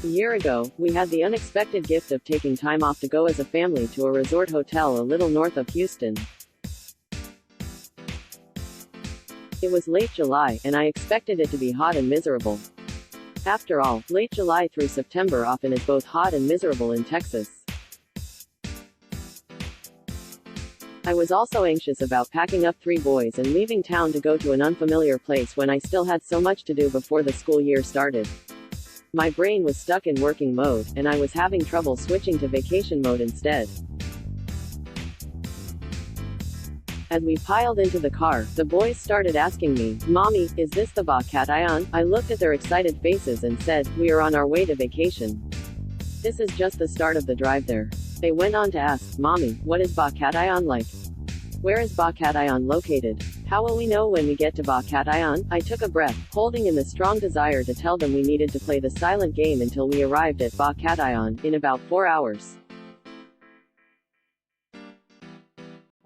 A year ago, we had the unexpected gift of taking time off to go as a family to a resort hotel a little north of Houston. It was late July, and I expected it to be hot and miserable. After all, late July through September often is both hot and miserable in Texas. I was also anxious about packing up 3 boys and leaving town to go to an unfamiliar place when I still had so much to do before the school year started. My brain was stuck in working mode, and I was having trouble switching to vacation mode instead. As we piled into the car, the boys started asking me, "Mommy, is this the Ignatian?" I looked at their excited faces and said, "We are on our way to vacation. This is just the start of the drive there." They went on to ask, "Mommy, what is Ignatian like? Where is Ignatian located? How will we know when we get to Ignatian?" I took a breath, holding in the strong desire to tell them we needed to play the silent game until we arrived at Ignatian, in about 4 hours.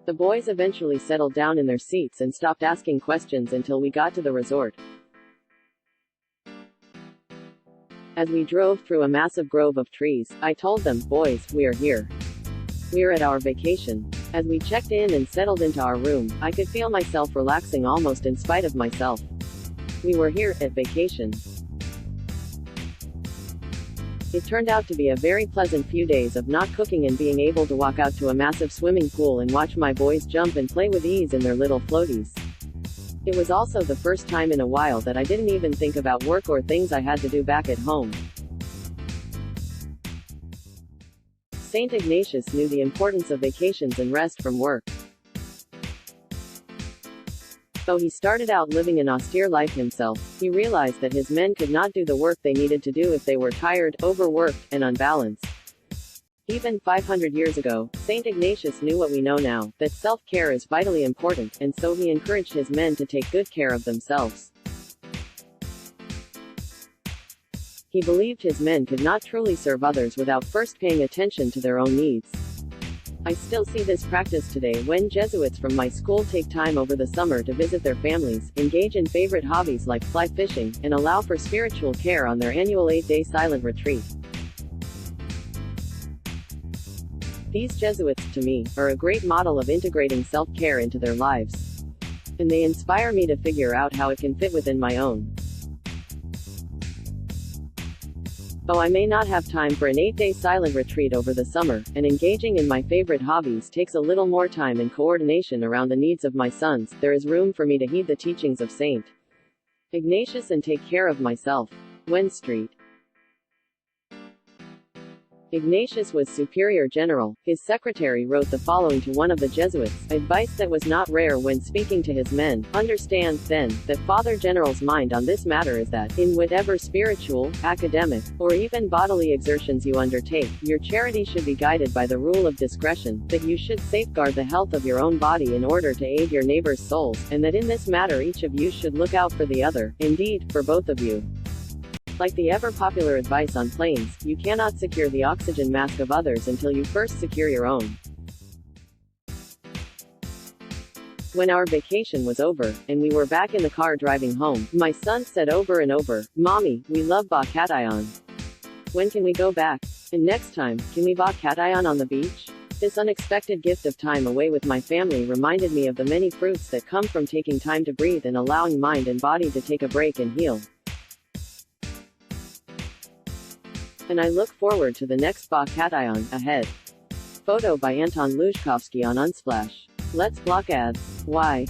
The boys eventually settled down in their seats and stopped asking questions until we got to the resort. As we drove through a massive grove of trees, I told them, "Boys, we are here. We're at our vacation." As we checked in and settled into our room, I could feel myself relaxing almost in spite of myself. We were here, at vacation. It turned out to be a very pleasant few days of not cooking and being able to walk out to a massive swimming pool and watch my boys jump and play with ease in their little floaties. It was also the first time in a while that I didn't even think about work or things I had to do back at home. Saint Ignatius knew the importance of vacations and rest from work. Though he started out living an austere life himself, he realized that his men could not do the work they needed to do if they were tired, overworked, and unbalanced. Even 500 years ago, Saint Ignatius knew what we know now, that self-care is vitally important, and so he encouraged his men to take good care of themselves. He believed his men could not truly serve others without first paying attention to their own needs. I still see this practice today when Jesuits from my school take time over the summer to visit their families, engage in favorite hobbies like fly fishing, and allow for spiritual care on their annual 8-day silent retreat. These Jesuits, to me, are a great model of integrating self-care into their lives. And they inspire me to figure out how it can fit within my own. Though I may not have time for an 8-day silent retreat over the summer, and engaging in my favorite hobbies takes a little more time and coordination around the needs of my sons, there is room for me to heed the teachings of St. Ignatius and take care of myself. Wen Street. Ignatius was superior general. His secretary wrote the following to one of the Jesuits, advice that was not rare when speaking to his men: "Understand, then, that Father General's mind on this matter is that, in whatever spiritual, academic, or even bodily exertions you undertake, your charity should be guided by the rule of discretion, that you should safeguard the health of your own body in order to aid your neighbor's souls, and that in this matter each of you should look out for the other, indeed, for both of you." Like the ever-popular advice on planes, you cannot secure the oxygen mask of others until you first secure your own. When our vacation was over, and we were back in the car driving home, my son said over and over, "Mommy, we love Ignatian. When can we go back? And next time, can we Ignatian on the beach?" This unexpected gift of time away with my family reminded me of the many fruits that come from taking time to breathe and allowing mind and body to take a break and heal. And I look forward to the next Ignatian ahead. Photo by Anton Luzhkovsky on Unsplash. Let's block ads. Why?